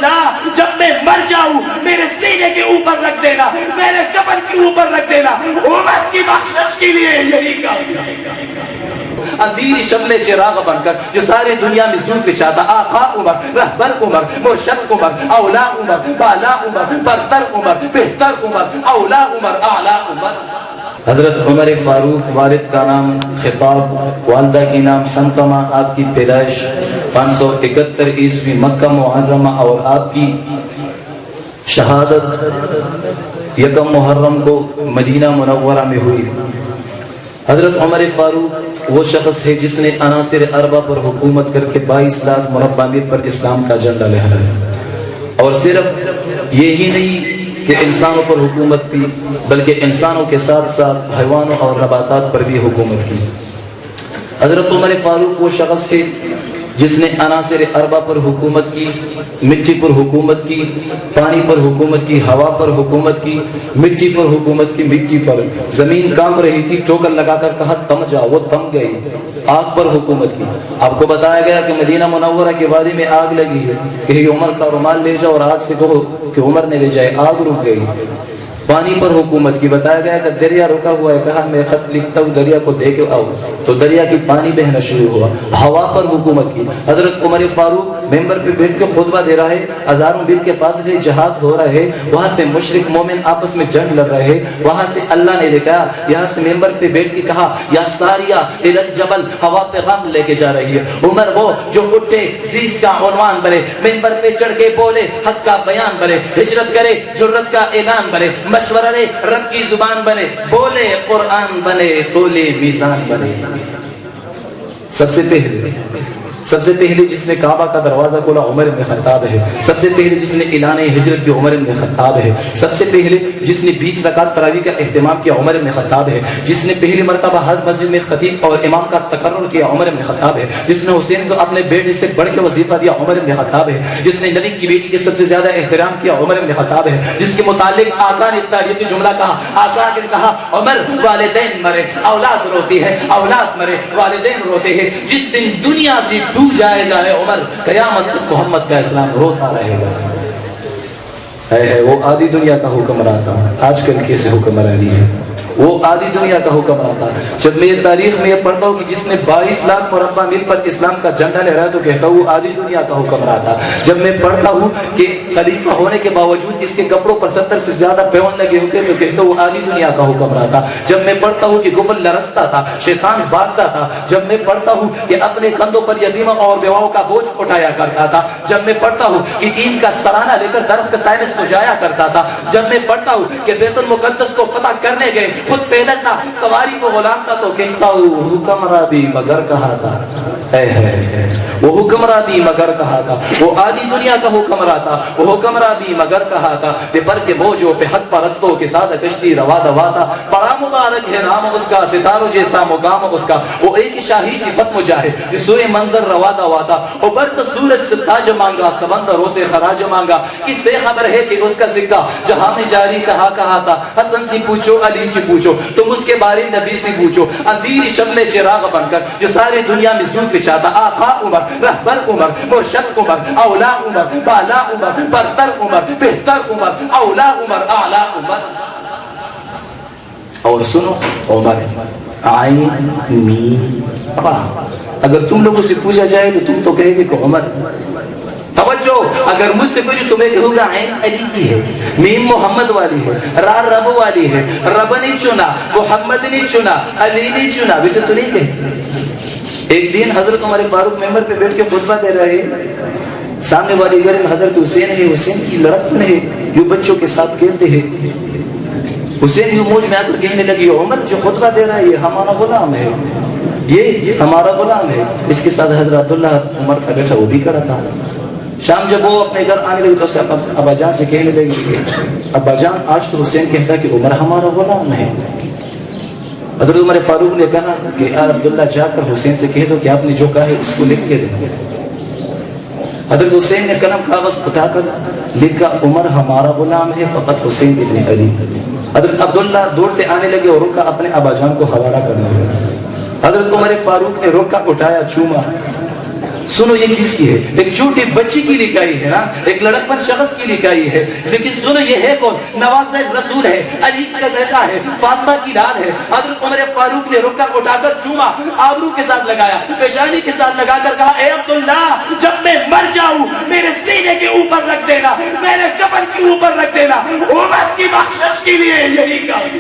اللہ جب میں مر جاؤں میرے سینے کے اوپر رکھ دینا، میرے کفن کے اوپر رکھ دینا، عمر کی بخشش کے لیے یہی کام۔ اندھیری شملے چراغ بن کر جو ساری دنیا میں زور پچھاتا، آقا عمر، رہبر عمر، مرشد عمر، اولا عمر، بالا عمر، برتر عمر، بہتر عمر، اولا عمر، اعلی عمر۔ حضرت عمر فاروق، والد کا نام خطاب، والدہ کی نام حنتمہ، آپ کی پیدائش 571 عیسوی مکہ معظمہ اور آپ کی شہادت 1 محرم کو مدینہ منورہ میں ہوئی۔ حضرت عمر فاروق وہ شخص ہے جس نے عناصر اربع پر حکومت کر کے 22 لاکھ مربع میل پر اسلام کا جھنڈا لہرایا، اور صرف یہی نہیں کہ انسانوں پر حکومت کی بلکہ انسانوں کے ساتھ ساتھ حیوانوں اور نباتات پر بھی حکومت کی۔ حضرت عمر فاروق وہ شخص ہے جس نے عناصر اربع پر حکومت کی، مٹی پر حکومت کی، پانی پر حکومت کی، ہوا پر حکومت کی، مٹی پر حکومت کی، مٹی پر زمین کانپ رہی تھی، ٹوکر لگا کر کہا تم جاؤ، وہ تم گئی۔ آگ پر حکومت کی، آپ کو بتایا گیا کہ مدینہ منورہ کے وادی میں آگ لگی ہے کہ عمر کا رومال لے جاؤ اور آگ سے کہو کہ عمر نے لے جائے، آگ رک گئی۔ پانی پر حکومت کی، بتایا گیا کہ دریا رکا ہوا ہے، کہا میں خط لکھتا ہوں دریا کو دے کے آؤ، تو دریا کی پانی بہنا شروع ہوا۔ ہوا پر حکومت کی، حضرت عمر فاروق ممبر پہ بیٹھ کے خطبہ دے رہا ہے، ہزاروں میل کے فاصلے جہاد ہو رہا ہے، وہاں پہ مشرک مومن آپس میں جنگ لڑ رہے ہیں، وہاں سے اللہ نے دکھایا، یہاں سے ممبر پہ بیٹھ کے کہا یا ساریہ الی الجبل، ہوا پیغام لے کے جا رہی ہے۔ عمر وہ جو اٹھے عزیز کا عنوان بنے، ممبر پہ چڑھ کے بولے حق کا بیان بنے، ہجرت کرے جرت کا اعلان بنے، مشورہ دے رب کی زبان بنے، بولے قرآن بنے، تولے میزان بنے۔ سب سے پہلے جس نے کعبہ کا دروازہ کھولا عمر بن خطاب ہے، سب سے پہلے جس نے اعلان ہجرت کی عمر بن خطاب ہے، سب سے پہلے جس نے 20 رکعت تراویح کا اہتمام کیا عمر بن خطاب ہے، جس نے پہلی مرتبہ ہر مسجد میں خطیب اور امام کا تقرر کیا عمر بن خطاب ہے، جس نے حسین کو اپنے بیٹے سے بڑھ کے وظیفہ دیا عمر بن خطاب ہے، جس نے نبی کی بیٹی کے سب سے زیادہ احترام کیا عمر بن خطاب ہے، جس کے متعلق آقا نے تاریخی جملہ کہا، آقا نے کہا عمر والدین مرے اولاد روتی ہے، اولاد مرے والدین روتے ہیں، جس دن دنیا سے دور جائے گا عمر، قیامت تک محمد کا اسلام روتا رہے گا۔ ہے وہ آدھی دنیا کا حکمران تھا، آج کل کیسے حکمرانی ہے، وہ آدھی دنیا کا حکمران تھا۔ جب میں تاریخ میں یہ پڑھتا ہوں کہ جس نے 22 لاکھ مربع میل پر اسلام کا جھنڈا لہرایا تو کہتا ہوں وہ آدھی دنیا کا حکمران تھا۔ جب میں پڑھتا ہوں کہ خلیفہ ہونے کے باوجود اس کے کپڑوں پر 70 سے زیادہ پیون لگے ہوتے تو کہتا ہوں وہ آدھی دنیا کا حکمران تھا۔ جب میں پڑھتا ہوں کہ گفل لرزتا تھا، شیطان بھاگتا تھا، جب میں پڑھتا ہوں کہ اپنے کندھوں پر یتیموں اور بیواؤں کا بوجھ اٹھایا کرتا تھا، جب میں پڑھتا ہوں کہ این کا سرانہ لے کر درخت کے سائے میں سو جایا کرتا تھا، جب میں پڑھتا ہوں کہ بیت المقدس کو فتح کرنے گئے، خود پیدل تھا، سواری کو غلام تھا، تو کہتا ہوں حکمراں بھی مگر کہا تھا، وہ حکمراں بھی مگر کہا تھا، وہ آدھی دنیا کا حکمراں تھا، وہ حکمراں بھی مگر کہا تھا، پر کے بوجھوں پہ حق پرستوں کے ساتھ کشتی روا دوا تھا، بڑا مبارک ہے نام اس کا، ستاروں جیسا مقام اس کا، وہ ایک شاہی صفت مجاہد سوئے منظر روا دوا تھا، اوپر سورج سے تاج مانگا، سمندروں سے خراج مانگا، اس سے خبر ہے کہ اس کا سکہ جہاں میں جاری کہا تھا، حسن سے پوچھو علی سے پوچھو، تم اس کے بارے نبی سے پوچھو، اندھیری شملے چراغ بن کر جو ساری دنیا میں زور پچھاتا، آقا عمر، رہبر عمر، مرشد عمر، اولا عمر، بالا عمر، برتر عمر، بہتر عمر، اولا عمر، اعلی عمر۔ اور سنو عمر عین میم را، اگر تم لوگوں سے پوچھا جائے تو تم تو کہے گے کہ عمر، توجہ، اگر مجھ سے کچھ تمہیں کہوں گا عین علی کی ہے، میم محمد والی ہے، را رب والی ہے، رب نے چنا، محمد نے چنا، علی نے چنا، ویسے تو نہیں کہتے۔ ایک دن حضرت عمر فاروق ممبر پہ بیٹھ کے خطبہ دے رہے ہیں، سامنے والی گھر میں حضرت حسین ہے، حسین کی لڑکپن ہے، یوں بچوں کے ساتھ کھیلتے ہیں، حسین یوں موج میں آ کر کہنے لگی عمر جو خطبہ دے رہا ہے یہ ہمارا غلام ہے، یہ ہمارا غلام ہے۔ اس کے ساتھ حضرت عبداللہ عمر کا بیٹا وہ بھی کھڑا تھا۔ شام جب وہ اپنے گھر آنے لگی تو اس ابا جان سے کہنے لگی ابا جان آج تو حسین کہتا کہ عمر ہمارا غلام ہے۔ حضرت عمر فاروق نے کہا کہ عبداللہ جا کر حسین سے کہہ دو کہ آپ نے جو کہا ہے اس کو لکھ کے دو۔ حضرت حسین نے قلم کاغذ اٹھا کر لکھا عمر ہمارا غلام ہے فقط حسین ابن علی۔ حضرت عبداللہ دوڑتے آنے لگے اور رکا اپنے ابا جان کو حوالہ کرنے لگے۔ حضرت عمر فاروق نے رکا اٹھایا، چوما، سنو یہ کس کی ہے؟ ایک چھوٹی بچی کی لکھائی ہے نا، ایک لڑکپن شخص کی لکھائی ہے، لیکن سنو یہ ہے کون؟ نواسہ رسول ہے، علی کا بیٹا ہے، فاطمہ کی لال ہے۔ حضرت عمر فاروق نے رک کر اٹھا کر چوما، آبرو کے ساتھ لگایا، پیشانی کے ساتھ لگا کر کہا اے عبداللہ جب میں مر جاؤں میرے سینے کے اوپر رکھ دینا، میرے کفن کے اوپر رکھ دینا، عمر کی بخشش کے لیے یہی کام۔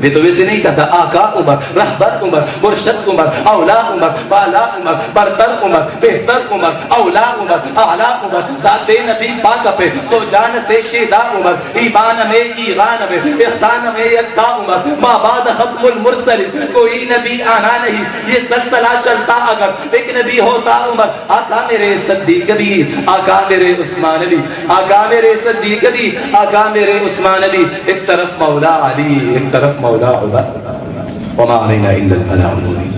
یہ تو ویسے نہیں کہتا آقا عمر، رہبر عمر، مرشد عمر، اولا عمر، بالا عمر، برتر عمر، بہتر عمر، اولا عمر، اعلیٰ عمر، ذات نبی پاک پہ سو جان سے شیدا عمر، ایمان میں ایغان میں احسان میں یکتا عمر، ما بعد ختم المرسل کوئی نبی آنا نہیں، یہ سلسلہ چلتا اگر ایک نبی ہوتا عمر۔ آقا میرے صدیق کبیر، آقا میرے عثمان علی، آقا میرے صدیق کبیر، آقا میرے عثمان علی، ایک طرف مولا علی، ایک طرف مولا عمر، وما علینا الا البلاغ المبین۔